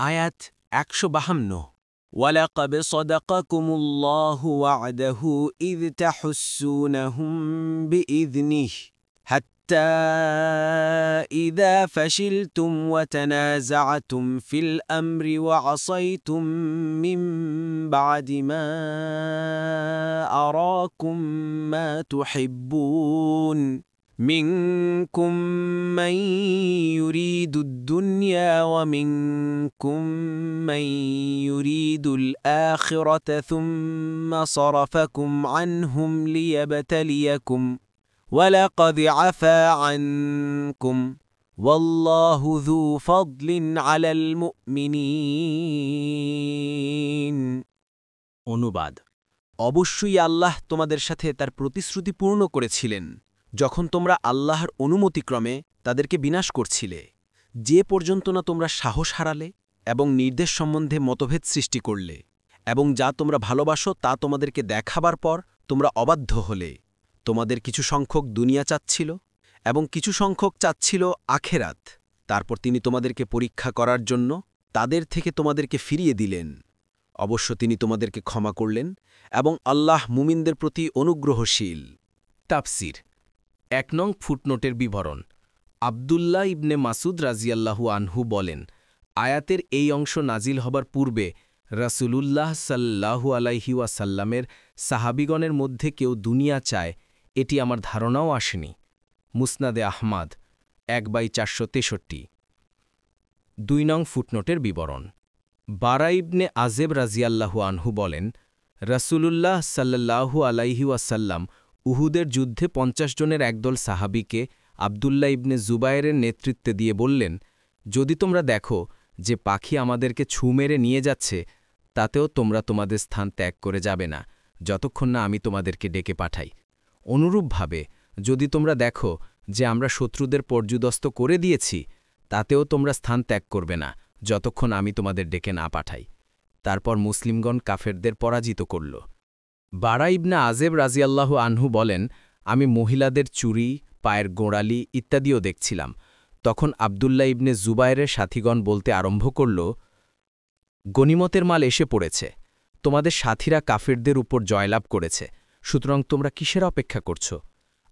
আয়াত ১৫২ ওয়ালাকাদ সাদাকাকুমুল্লাহু ওয়া'দাহু ইয তাহুসসুনাহুম বিইযনিহি হাত্তা ইযা ফাশিলতুম ওয়া তানাযা'তুম ফিল আমরি ওয়া আসাইতুম মিন বা'দি মা আরাকুম মা তুহিব্বুন منكم من يريد الدنيا ومنكم من يريد الآخرة ثم صرفكم عنهم ليبتليكم ولقد عفا عنكم والله ذو فضل على المؤمنين অনুবাদ অবশ্যই আল্লাহ তোমাদের সাথে তার প্রতিশ্রুতি পূর্ণ করেছিলেন যখন তোমরা আল্লাহর অনুমতিক্রমে তাদেরকে বিনাশ করছিলে যে পর্যন্ত না তোমরা সাহস হারালে এবং নির্দেশ সম্বন্ধে মতভেদ সৃষ্টি করলে এবং যা তোমরা ভালোবাসো তা তোমাদেরকে দেখাবার পর তোমরা অবাধ্য হলে তোমাদের কিছু সংখ্যক দুনিয়া চাচ্ছিল এবং কিছু সংখ্যক চাচ্ছিল আখেরাত তারপর তিনি তোমাদেরকে পরীক্ষা করার জন্য তাদের থেকে তোমাদেরকে ফিরিয়ে দিলেন অবশ্য তিনি তোমাদেরকে ক্ষমা করলেন এবং আল্লাহ মুমিনদের প্রতি অনুগ্রহশীল তাফসির ১ নং ফুটনোটের বিবরণ আব্দুল্লাহ ইবনে মাসুদ রাজিয়াল্লাহু আনহু বলেন আয়াতের এই অংশ নাজিল হবার পূর্বে রাসূলুল্লাহ সাল্লাল্লাহু আলাইহি ওয়াসাল্লামের সাহাবীগণের মধ্যে কেউ দুনিয়া চায় এটি আমার ধারণাও আসেনি মুসনাদে আহমাদ ১/৪৬৩ ২ নং ফুটনোটের বিবরণ বারা ইবনে আজেব রাজিয়াল্লাহু আনহু বলেন রাসূলুল্লাহ সাল্লাল্লাহু আলাইহি ওয়াসাল্লাম উহুদের যুদ্ধে ৫০ জনের একদল সাহাবীকে আব্দুল্লাহ ইবনে জুবায়েরের নেতৃত্বে দিয়ে বললেন যদি তোমরা দেখো যে পাখি আমাদেরকে ছু মেরে নিয়ে যাচ্ছে তাতেও তোমরা তোমাদের স্থান ত্যাগ করে যাবে না যতক্ষণ না আমি তোমাদেরকে ডেকে পাঠাই অনুরূপভাবে যদি তোমরা দেখো যে আমরা শত্রুদের পর্যুদস্ত করে দিয়েছি তাতেও তোমরা স্থান ত্যাগ করবে না যতক্ষণ আমি তোমাদের ডেকে না পাঠাই তারপর মুসলিমগণ কাফেরদের পরাজিত করল বারা ইবনে আজেব রাজিয়াল্লাহু আনহু বলেন আমি মহিলাদের চুড়ি পায়ের গোড়ালি ইত্যাদিও দেখছিলাম তখন আব্দুল্লাহ ইবনে জুবায়েরের সাথীগণ বলতে আরম্ভ করল গনিমতের মাল এসে পড়েছে তোমাদের সাথীরা কাফেরদের উপর জয়লাভ করেছে সুতরাং তোমরা কিসের অপেক্ষা করছ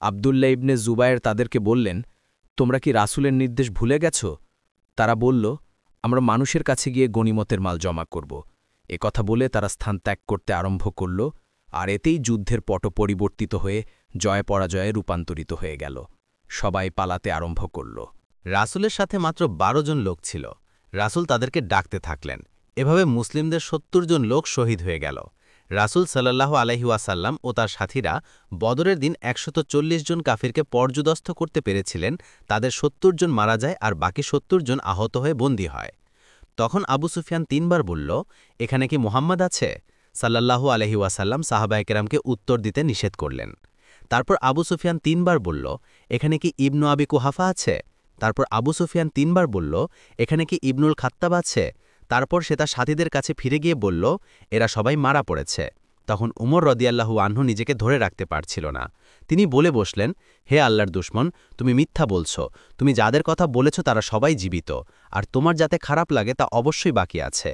আব্দুল্লাহ ইবনে জুবায়ের তাদেরকে বললেন তোমরা কি রাসূলের নির্দেশ ভুলে গেছ তারা বলল আমরা মানুষের কাছে গিয়ে গনিমতের মাল জমা করব কথা বলে তারা স্থান ত্যাগ করতে আরম্ভ করল আর এতেই যুদ্ধের পট পরিবর্তিত হয়ে জয় পরাজয়ে রূপান্তরিত হয়ে গেল সবাই পালাতে আরম্ভ করল রাসূলের সাথে মাত্র ১২ জন লোক ছিল রাসূল তাদেরকে ডাকতে থাকলেন এভাবে মুসলিমদের ৭০ জন লোক শহীদ হয়ে গেল রাসূল সাল্লাল্লাহু আলাইহি ওয়াসাল্লাম ও তার সাথীরা বদরের দিন ১৪০ জন কাফিরকে পর্যুদস্ত করতে পেরেছিলেন তাদের ৭০ জন মারা যায় আর বাকি ৭০ জন আহত হয়ে বন্দী হয় তখন আবু সুফিয়ান ৩ বার বলল এখানে কি মুহাম্মদ আছে সাল্লাল্লাহু আলাইহি ওয়াসাল্লাম সাহাবায়ে কেরামকে উত্তর দিতে নিষেধ করলেন তারপর আবু সুফিয়ান ৩ বার বলল এখানে কি ইবনু আবি কুহাফা আছে তারপর আবু সুফিয়ান ৩ বার বলল এখানে কি ইবনুল খাত্তাব আছে তারপর সে তার সাথীদের কাছে ফিরে গিয়ে বলল এরা সবাই মারা পড়েছে তখন উমর রাদিয়াল্লাহু আনহু নিজেকে ধরে রাখতে পারছিল না তিনি বলে বসলেন হে আল্লাহর দুশমন তুমি মিথ্যা বলছো তুমি যাদের কথা বলেছ তারা সবাই জীবিত আর তোমার যাতে খারাপ লাগে তা অবশ্যই বাকি আছে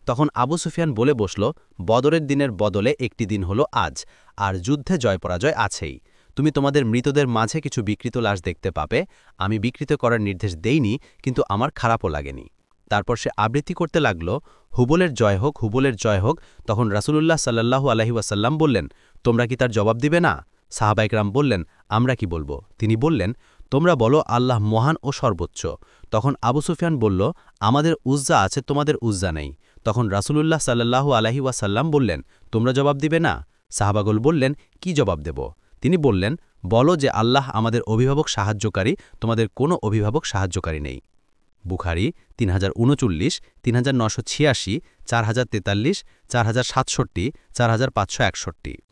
তখন আবু সুফিয়ান বলে বসল বদরের দিনের বদলে একটি দিন হলো আজ আর যুদ্ধে জয় পরাজয় আছেই তুমি তোমাদের মৃতদের মাঝে কিছু বিকৃত লাশ দেখতে পাবে আমি বিকৃত করার নির্দেশ দেইনি কিন্তু আমার খারাপও লাগেনি তারপর সে আবৃত্তি করতে লাগল হুবলের জয় হোক হুবলের জয় হোক তখন রাসূলুল্লাহ সাল্লাল্লাহু আলাইহি ওয়াসাল্লাম বললেন তোমরা কি তার জবাব দিবে না সাহাবায়ে কেরাম বললেন আমরা কি বলবো তিনি বললেন তোমরা বলো আল্লাহ মহান ও সর্বোচ্চ তখন আবু সুফিয়ান বলল আমাদের উজ্জা আছে তোমাদের উজ্জা নেই তখন রাসূলুল্লাহ সাল্লাল্লাহু আলাইহি ওয়াসাল্লাম বললেন তোমরা জবাব দিবে না সাহাবাগণ বললেন কি জবাব দেব তিনি বললেন বলো যে আল্লাহ আমাদের অভিভাবক সাহায্যকারী তোমাদের কোনো অভিভাবক সাহায্যকারী নেই বুখারী ৩০৩৯ ৩৯৮৬ ৪০৪৩ ৪০৬৭ ৪৫৬১